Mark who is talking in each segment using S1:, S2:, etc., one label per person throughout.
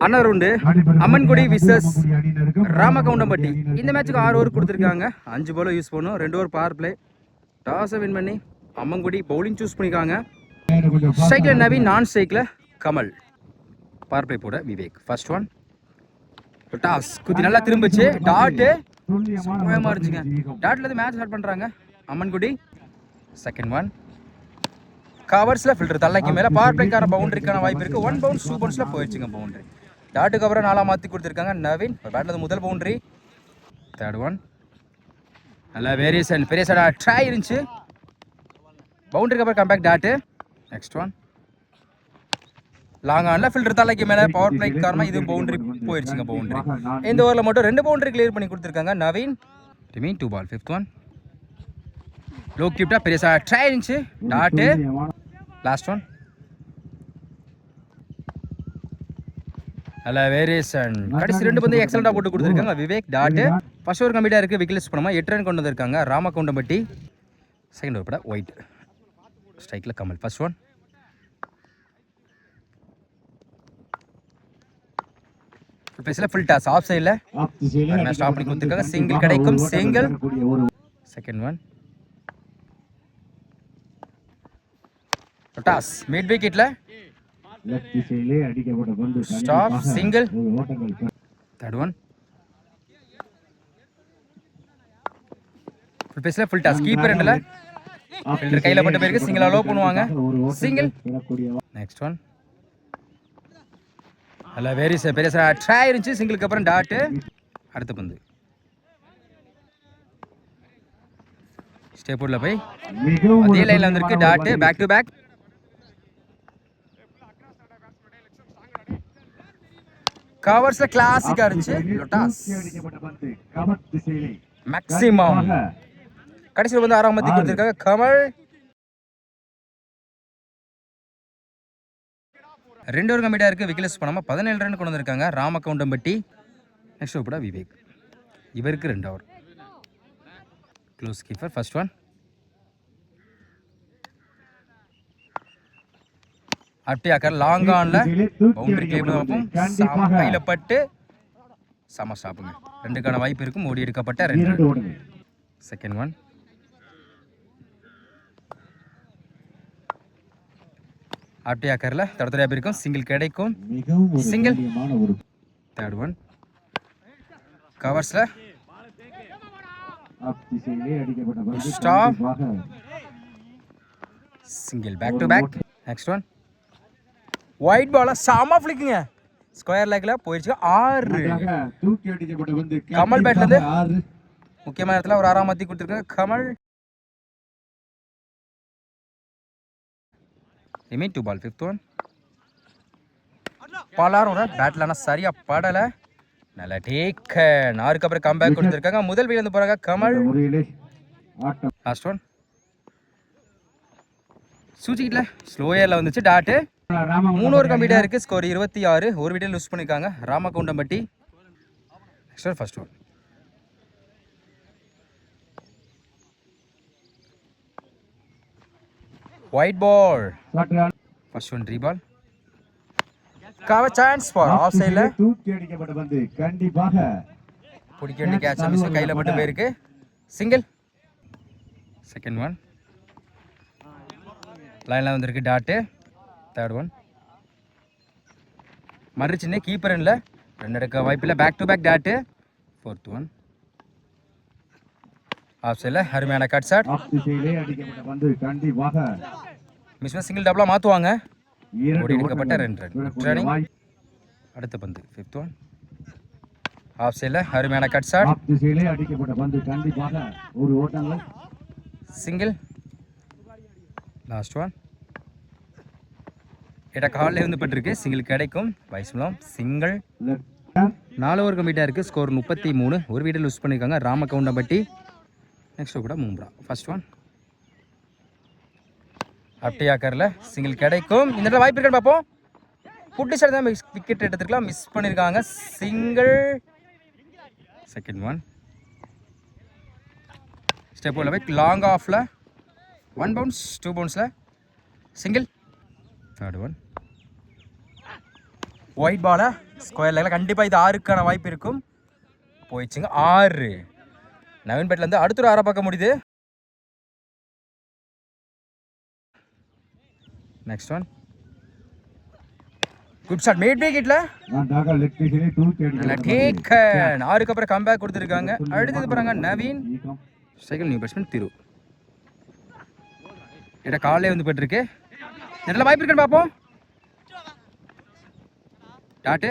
S1: அண்ணா round Ammankudi versus ராமகவுண்டம்பட்டி. இந்த மேட்சுக்கு 6 over கொடுத்துருக்காங்க. 5 பால் use பண்ணும், 2 ஓவர் பவர் பிளே. டாஸை வின் பண்ணி அம்மன்குடி பவுலிங் சூஸ் பண்ணிக்காங்க. ஸ்ட்ரைக்கில் நவீன், நான் ஸ்ட்ரைக்கில் கமல். பவர் பிளே போட விவேக். ஃபர்ஸ்ட் ஒன் டாஸ் குத்தி நல்லா திரும்பிச்சு. டாட்டு சுயமாக இருந்துச்சுங்க. டாட்ல இருந்து மேட்ச் ஸ்டார்ட் பண்ணுறாங்க அம்மன்குடி. செகண்ட் ஒன் கவர்ஸில் ஃபில்டர் தலைக்கு மேலே. பவர் பிளேக்கான பவுண்டரிக்கான வாய்ப்பு இருக்குது. 1 பவுன்ஸ் 2 பவுன்ஸில் போயிடுச்சுங்க பவுண்டரி. டாட்டுக்கு அப்புறம் 4 மாற்றி கொடுத்துருக்காங்க நவீன். பேட்டில் முதல் பவுண்டரி. தேர்ட் ஒன் நல்லா வேரியேஷன் பெரிய சைடா ட்ரை இருந்துச்சு. பவுண்டரிக்கு அப்புறம் comeback dot. Next one long ஆனில் ஃபில்டர் தலைக்கு மேலே. பவர் பிளே காரணமாக இது பவுண்டரி போயிடுச்சுங்க பவுண்டரி. இந்த ஓவரில் மட்டும் 2 பவுண்டரி கிளியர் பண்ணி கொடுத்துருக்காங்க Naveen. Remain 2 ball. Fifth one low கிப்டா பெரிய சைடா ட்ரை இருந்துச்சு. டாட்டு. லாஸ்ட் ஒன் நல்ல வேரியேஷன். கடைசி 2 பந்து எக்ஸலண்டா போட்டு கொடுத்துருக்காங்க விவேக். டாட்டு. ஃபர்ஸ்ட் ஓவர் கம்ப்ளீட்டாக இருக்குது. விக்கெட்ஸ் பண்ணாமல் 8 ரன் கொண்டு வந்திருக்காங்க ராமகவுண்டம்பட்டி. செகண்ட் ஓவர் பட ஒயிட். ஸ்ட்ரைக்கில் கமல். ஃபர்ஸ்ட் ஒன் பேசில் ஃபுல் டாஸ் ஆஃப் சைடில் ஸ்டாப் பண்ணி கொடுத்துருக்காங்க. சிங்கிள் கிடைக்கும். Single. Second one toss mid விக்கெட்ல stop. Single. Third one full பேஸ்ல ஃபுல் டாஸ். கீப்பர் எண்ட்ல ஃபீல்டர் கையில பட்ட பேருக்கு சிங்கிள் அலோ பண்ணுவாங்க. சிங்கிள். நெக்ஸ்ட் ஒன் அல்ல வெரி பெரிய ட்ரை இருந்துச்சு. சிங்கிளுக்கு அப்புறம் டாட்டு. அடுத்த பந்து ஸ்டேப் போர்ட்ல போய் அதே லைன்ல வந்திருக்கு டாட்டு. Back to back. கவர்ஸ்ல கிளாசிக்கா இருந்துச்சு. லொட்டாஸ் மேக்ஸிமம். கடைசியில் வந்து 6ஆம் மத்தி கொடுத்துருக்காங்க கமல். 2 ஓவர் கம்ப்ளீட்டா இருக்கு. விக்கெட்ஸ் பண்ணாம 17 ரன் கொண்டு வந்திருக்காங்க ராமகவுண்டம்பட்டி. நெக்ஸ்ட் ஓவர் கூட விவேக். இவருக்கு 2 over. Close keeper. First one அட்டியாக்கர் லாங் ஆன்ல பவுண்டரி கிளியர் பண்ணி சம கையில பட்டு சம ஸ்டாப்புங்க. 2க்கான வாய்ப்பு இருக்கும். ஓடி எடுக்கப்பட்ட 2. செகண்ட் ஒன் அட்டியாக்கர்ல தடத்தடையா இருக்கும். சிங்கிள் கிடைக்கும். சிங்கிள். தேர்ட் ஒன் கவர்ஸ்ல stop. Single. Back to back. Next one wide பால சாமா ஃபிளிக்குங்க. ஸ்கொயர் லேக்ல போயிடுச்சு. 6. கமல் பேட்ல இருந்து முக்கியமான இடத்துல ஒரு 6ஆம் மத்தி கொடுத்துருக்காங்க Kamal. Remain 2 ball. Fifth one பாலாரும் பேட்ல ஆனால் சரியா படலை. நல்ல டேக். 6க்கு அப்புறம் கம்பேக் கொடுத்துருக்காங்க. முதல் வீல் வந்து போறாங்க கமல். லாஸ்ட் ஒன் சூச்சிக்கிட்டல ஸ்லோ ஏர்ல வந்துச்சு டாட்டு. 3 ஓவர் கம்ப்ளீட்டா இருக்கு. ஸ்கோர் 26. ஒரு விக்கெட் லூஸ் பண்ணிருக்காங்க Ramagoundampatti. Next first one wide ball. First one 3 ball. Cover chance for off சைடுல தூக்கி அடிக்கப்பட்ட பந்து கண்டிப்பாக பிடிக்க வேண்டிய கேட்ச் மிஸ் கையில மட்டும் போயிருக்கு. சிங்கிள். செகண்ட் ஒன் லைன்ல வந்திருக்கு டாட்டு. தேர்ட் ஒன் மறுச்சின்னு கீப்பர் இல்லை. 2 எடுக்க வாய்ப்பில்லை. Back to back dot. Fourth one off சைடில் அருமையான கட் ஷாட். மிஸ் சிங்கிள் டபுளாக மாற்றுவாங்க. ஓடி எடுக்கப்பட்ட 2 ரன். அடுத்த பந்து ஃபிஃப்த் ஒன் ஆஃப் சைடில் அருமையான cut shot. Single. Last one எட்ட காலில் வந்து பட்டிருக்கு. சிங்கிள் கிடைக்கும். வைஸ்மலம் சிங்கிள். 4 ஓவர் கம்ப்ளீட்டாக இருக்குது. ஸ்கோர் 33. ஒரு விக்கெட் லூஸ் பண்ணியிருக்காங்க ராமகவுண்டம்பட்டி. நெக்ஸ்ட் கூட மூம்ரா. ஃபர்ஸ்ட் ஒன் அப்டியாக்கரில் சிங்கிள் கிடைக்கும். இந்த இடத்துல வாய்ப்பு இருக்கான்னு பார்ப்போம். புட்டி சைடு தான் விக்கெட் எடுத்துருக்கலாம். மிஸ் பண்ணியிருக்காங்க. சிங்கிள். செகண்ட் ஒன் ஸ்டெப் போல போய் லாங் ஆஃபில் 1 பவுன்ஸ் 2 பவுன்ஸில் சிங்கிள். தேர்ட் ஒன் ஒயிட் பாலை ஸ்கொயர் லெக்கில் கண்டிப்பாக இது 6க்கான வாய்ப்பு இருக்கும். போயிடுச்சுங்க 6. நவீன் பேட்லேருந்து அடுத்த ஒரு 6 பார்க்க முடியுது. Next one good shot made விக்கெட்ல. டேக்கன் 6க்கு அப்புறம் கம்பேக் கொடுத்துருக்காங்க. அடுத்தது பாருங்க நவீன். சைக்கிள் நியூ பேட்ஸ்மேன் திரு. இட காலே வந்து போயிட்டுருக்கு. நல்ல வாய்ப்பு இருக்குன்னு பார்ப்போம். Dot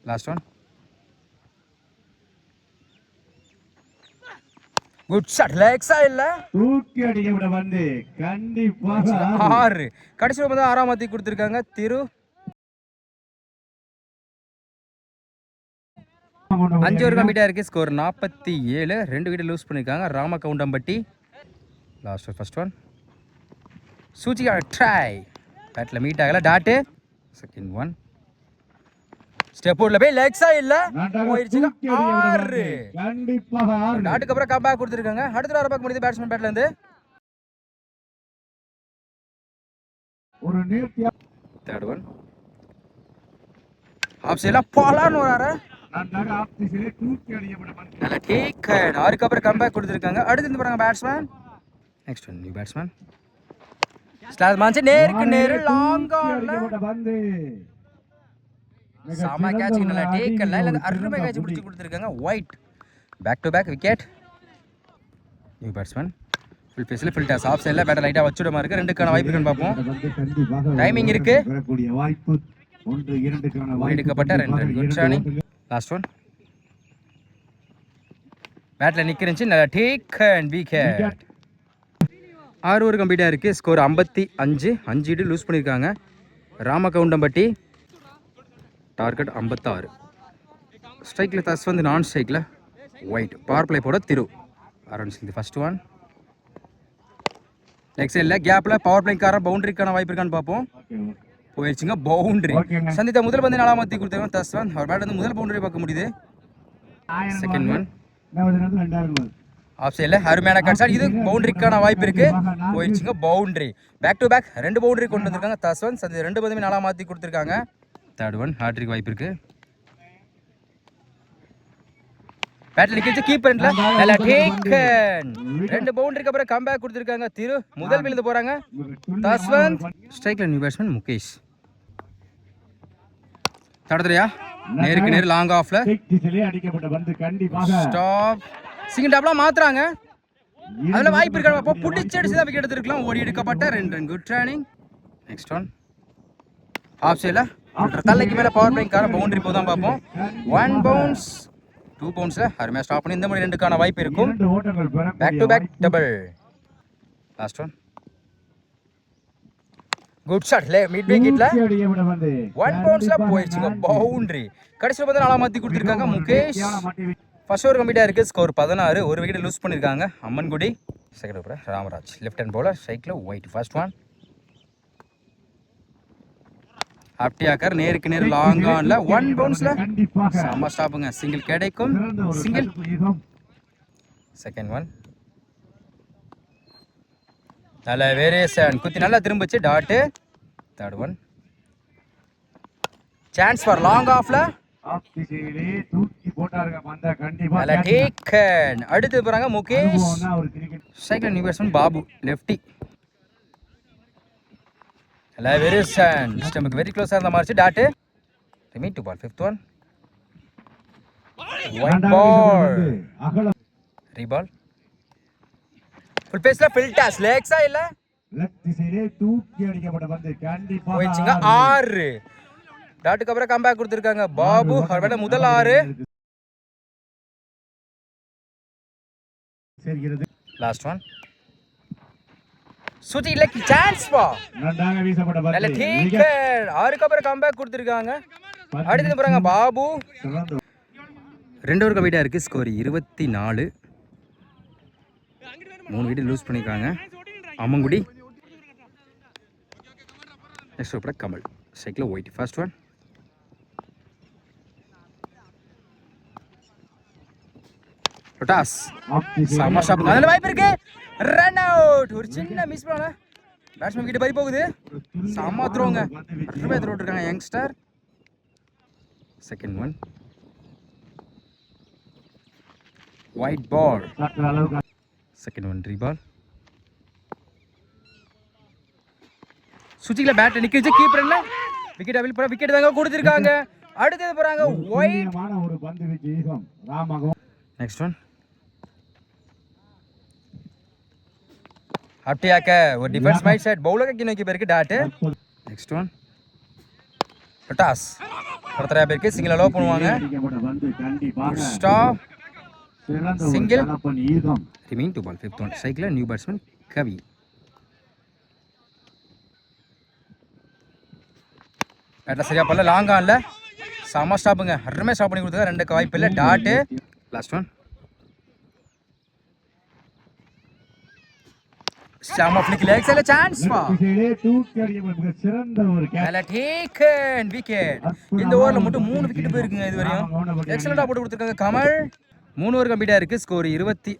S1: last one good shot லெக்ஸா இல்ல
S2: தூக்கி அடிக்க வந்து கண்டிப்பாக
S1: 6. கடைசி வந்து 6ஆம் மாத்தி கொடுத்துருக்காங்க திரு. 5 ஓவர் கம்ப்ளீட்டா இருக்கு. ஸ்கோர் 47. 2 விக்கெட் லூஸ் பண்ணிருக்காங்க ராமகவுண்டம்பட்டி. லாஸ்ட் ஃபர்ஸ்ட் ஒன் சூச்சிகா ட்ரை பேட்ல மீட் ஆகல. டாட்டு செகண்ட் ஒன் ஸ்டெப் உள்ள போய் லெக்ஸா இல்ல போயிடுச்சுங்க 6.
S2: கண்டிப்பாக
S1: டாட்டுக்கு அப்புறம் கம்பேக் கொடுத்துருக்காங்க. அடுத்த 6 பார்க்க முடியுது பேட்ஸ்மேன் பேட்ல இருந்து.
S2: ஒரு நேர்த்தியா
S1: தேர்ட் ஒன் ஆஃப் சைடுல பாலான்னு வராரு.
S2: நன்றாக ஆஃப் திசையிலே தூக்கி அடிக்கப்பட்ட பந்து.
S1: நல்ல டேக்கன் 6க்கு அப்புறம் கம்பேக் கொடுத்துருக்காங்க. அடுத்து இந்த பாருங்க batsman. Next one new batsman slash Mansi நேருக்கு நேரு லாங் ஆன்ல
S2: பந்து.
S1: சாமா கேட்ச் நல்ல டேக்கன்ல இல்ல அருமை கேட்ச் பிடிச்சு கொடுத்துருக்காங்க. White back to back wicket. New batsman full பேஸ்ல ஃபுல் டாஸ் ஆஃப் சைடுல பேட்டர் லைட்டா வச்சுட மாதிரி இருக்கு. 2க்கான வாய்ப்பு இருக்குன்னு பாப்போம். டைமிங் இருக்கு.
S2: வரக்கூடிய வாய்ப்பு 1 2க்கான வாய்ப்பு
S1: எடுக்கப்பட்ட 2 குட் ஷானிங். லாஸ்ட் ஒன் பேட்ல நிக்கிறச்சு நல்ல டேக்கன் விக்கெட். 6 ஓவர் கம்ப்ளீட்டா இருக்கு. ஸ்கோர் 55. 5 விக்கெட் லூஸ் பண்ணிருக்காங்க ராமகவுண்டம்பட்டி. டார்கெட் 56. ஸ்ட்ரைக்ல தஸ் வந்து நான் ஸ்ட்ரைக்ல ஒயிட். பவர் பிளே போட திரு அரௌண்ட் ஃபர்ஸ்ட் ஒன். நெக்ஸ்ட் இல்ல கேப்ல பவர் பிளேக்கார பவுண்டரிக்கான வாய்ப்பு இருக்கான்னு பார்ப்போம். போயிடுச்சுங்க பவுண்டரி. சந்தித்த முதல் பந்து 4ஆம் மாத்தி கொடுத்தாங்க தஸ் ஒன். அவர் பேட் வந்து முதல் பவுண்டரி பார்க்க முடியுது. செகண்ட் ஒன் ஆஃப் சைடுல அருமையான கட். இது பவுண்டரிக்கான வாய்ப்பு இருக்கு. போயிடுச்சுங்க boundary. Back to back 2 boundary கொண்டு வந்திருக்காங்க தஸ் ஒன். சந்தி 2 பந்துமே 4ஆம் மாத்தி கொடுத்துருக்காங்க. தேர்ட் ஒன் ஹாட்ரிக் வாய்ப்பு இருக்கு. பேட்ல நிக்கிச்சு கீப்பர்ல நல்ல டேக்கன். 2 பவுண்டரிக்கு அப்புறம் கம்பேக் கொடுத்துருக்காங்க திரு. முதல் விழுந்து போறாங்க தஸ்வந்த். ஸ்ட்ரைக்ல நியூ பேட்ஸ்மேன் முகேஷ். தடதுலையா நேருக்கு நேர் லாங் ஆஃப்ல
S2: அடிக்கப்பட்ட பந்து. கண்டிப்பாக
S1: ஸ்டாப் சிங்கிள் டாப்ல மாத்துறாங்க. அதுல வாய்ப்பு இருக்கா அப்போ புடிச்சு அடிச்சு தான் விக்கெட் எடுத்துக்கலாம். ஓடி எடுக்கப்பட்ட 2 run good training. Next one off சைடுல தலைக்கு மேல பவர் பிளேக்கார பவுண்டரி போதான் பார்ப்போம். 1 பவுன்ஸ் 2 பவுன்ஸ்ல அருமையா ஸ்டாப் பண்ணி இந்த மாதிரி 2க்கான வாய்ப்பு இருக்கும். Back to back double. Last one good shot mid விக்கெட்ல 1 பவுன்ஸ்ல போயிடுச்சுங்க பவுண்டரி. கடைசில வந்து 4ஆம் மாத்தி கொடுத்துருக்காங்க முகேஷ். ஃபர்ஸ்ட் ஓவர் கம்ப்ளீட்டா இருக்கு. ஸ்கோர் 16. 1 விக்கெட் லூஸ் பண்ணிருக்காங்க Ammankudi. Second over Ramraj left hand bowler ஸ்ட்ரைக்ல ஒயிட். ஃபர்ஸ்ட் ஒன் அப்டியாக்கர் நேருக்கு நேர் லாங் ஆன்ல 1 பவுன்ஸ்ல சம ஸ்டாப்புங்க. சிங்கிள் கிடைக்கும். சிங்கிள். செகண்ட் ஒன் நல்ல வேரியேஷன் குத்தி நல்லா திரும்பிச்சு dot. Third one chance for long ஆஃப்ல
S2: தூக்கி போட்டாருங்க பந்த. கண்டிப்பா
S1: நல்ல டேக்கன். அடுத்து போறாங்க Mukesh. Second new batsman Babu lefty. நல்ல வேரியேஷன் ஸ்டம்புக்கு வெரி க்ளோஸா இருந்த மாதிரி dot. Remain two ball. Fifth one wide பால் ரீபால் ஃபுல் பேஸ்ல ஃபில் டாஸ் லெக்ஸா இல்ல
S2: லெஃப்ட் திசையிலே தூக்கி அடிக்கப்பட்ட பந்து. கண்டிப்பா
S1: போயிடுச்சுங்க 6. டாட்டுக்கு அப்புறம் கம்பேக் கொடுத்துருக்காங்க பாபு. அவர் மேல முதல் 6. லாஸ்ட் ஒன் சுத்தி இல்ல சான்ஸ் பா
S2: நன்றாக வீசப்பட்ட பந்து.
S1: நல்ல டேக்கன். 6க்கு அப்புறம் கம்பேக் கொடுத்துருக்காங்க. அடுத்து போறாங்க பாபு. 2 ஓவர் கம்ப்ளீட்டா இருக்கு. ஸ்கோர் 24. 3 விக்கெட் லூஸ் பண்ணிருக்காங்க அம்மங்குடி. நெக்ஸ்ட் ஓவர் கமல் ஸ்ட்ரைக்ல ஒயிட். ஃபர்ஸ்ட் ஒன் டாஸ் சம ஸ்டாப். நல்ல வாய்ப்பு இருக்கு. Run out. ஒரு சின்ன மிஸ் பண்ணல. பேட்ஸ்மேன் கிட்ட பறி போகுது. சம த்ரோங்க. அருமையா த்ரோ இருக்காங்க யங்ஸ்டர். செகண்ட் ஒன் ஒயிட் பால்.
S2: சற்று அளவுக்கு
S1: செகண்ட் ஒன் ரீபால். சுச்சில பேட் நிக்க வச்சு கீப்பர் என்ன விக்கெட் அவில் போற விக்கெட் தாங்க கொடுத்திருக்காங்க. அடுத்தது போறாங்க ஒயிட்.
S2: துல்லியமான ஒரு பந்து வீச்சு ஈகம் ராமகம்.
S1: நெக்ஸ்ட் ஒன் அப்படியாக்க ஒரு டிஃபென்ஸ் மைட் செட் பவுலர் கி நோக்கி பேருக்கு டாட். நெக்ஸ்ட் ஒன் டாஸ் ஒருத்தர பேருக்கு சிங்கிள் அலோ பண்ணுவாங்க.
S2: அடிக்கப்பட்ட பந்து கண்டிப்பாக
S1: ஸ்டாப்
S2: சிறந்த ஒரு
S1: Single.
S2: கலப்பன் ஈகம்.
S1: Remain 2 ball. ஃபிஃப்த் ஒன் சைக்கிள் நியூ பேட்ஸ்மேன் கவி. பேட்டில் சரியா பண்ணல லாங் ஆன்ல செம ஸ்டாப்புங்க. அருமையாக ஸ்டாப் பண்ணி கொடுத்தாங்க. ரெண்டுக்கு வாய்ப்பு இல்லை டாட்டு. லாஸ்ட் ஒன் செம ஃபிளிக் லெக் சைல சான்ஸ் பா.
S2: திசையிலே தூக்கி அடிக்கப்பட்ட மிக சிறந்த ஒரு கேட்ச்.
S1: நல்ல டேக்கன் விக்கெட். இந்த ஓவரில் மட்டும் 3 விக்கெட் போயிருக்குங்க இது வரையும். எக்ஸலண்டா போட்டு கொடுத்துருக்காங்க கமல். 3 ஓவர் கம்ப்ளீட்டா இருக்கு. ஸ்கோர் 26.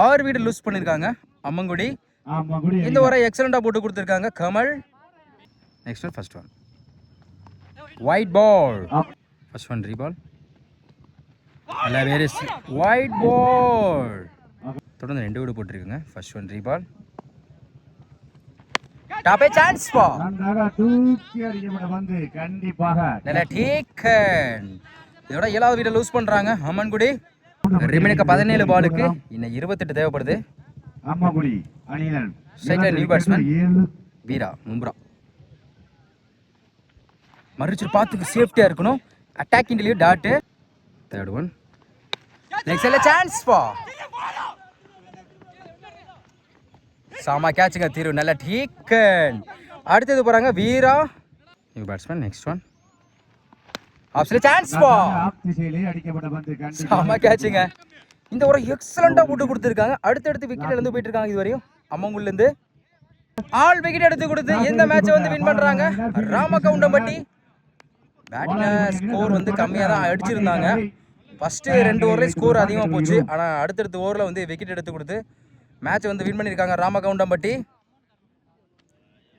S1: 6 விக்கெட் லூஸ் பண்ணிருக்காங்க அம்மங்குடி.
S2: ஆமா குடி.
S1: இந்த ஓவரை எக்ஸலண்டா போட்டு கொடுத்துருக்காங்க Kamal. Next one first one wide ball. First one ரீபால். நல்ல வேறு ஒயிட் பால். தொடர்ந்து 2 விக்கெட் போட்டுருக்குங்க. ஃபர்ஸ்ட் ஒன் ரீபால். டாப்பே சான்ஸ் பா.
S2: நன்றாக தூக்கி அடிக்கப்பட்ட பந்து கண்டிப்பாக
S1: நல்ல டேக்கன். இதோட 7வது விக்கெட் லூஸ் பண்றாங்க அம்மன்குடி. ரிமைனுக்கு 17 பாலுக்கு இன்னும் 28 தேவைப்படுது.
S2: ஆமா குடி அணியினர்
S1: ஸ்ட்ரைக்கர் நியூ பேட்ஸ்மேன்
S2: 7.
S1: வீரா மும்ரா. மறுச்சு பார்த்துக்கு சேஃப்டியா இருக்கணும். Attacking delivery dot. Third one next இல்ல சான்ஸ் பா. சாமா கேட்சுங்க தீரு. நல்ல டேக்கன். அடுத்தது போறாங்க வீரா நியூ பேட்ஸ்மேன். நெக்ஸ்ட் ஒன் ஆப்ஷன்ல சான்ஸ் பா.
S2: ஆப் திசையிலே அடிக்கப்பட்ட பந்து கண்டிப்பாக
S1: சாமா கேட்சுங்க. இந்த ஒரு எக்ஸலண்டா போட்டு கொடுத்துருக்காங்க. அடுத்தடுத்து விக்கெட் இழந்து போயிட்டு இருக்காங்க இது வரையும் அம்மங்குள்ள இருந்து. ஆல் விக்கெட் எடுத்து கொடுத்து இந்த மேட்சை வந்து வின் பண்றாங்க ராமகவுண்டம்பட்டி. பேட்டிங்ல ஸ்கோர் வந்து கம்மியா தான் அடிச்சிருந்தாங்க. ஃபர்ஸ்ட் 2 ஓவர்ல ஸ்கோர் அதிகமா போச்சு. ஆனா அடுத்தடுத்த ஓவர்ல வந்து விக்கெட் எடுத்து கொடுத்து மேட்ச் வந்து வின் பண்ணிருக்காங்க ராமகவுண்டம்பட்டி.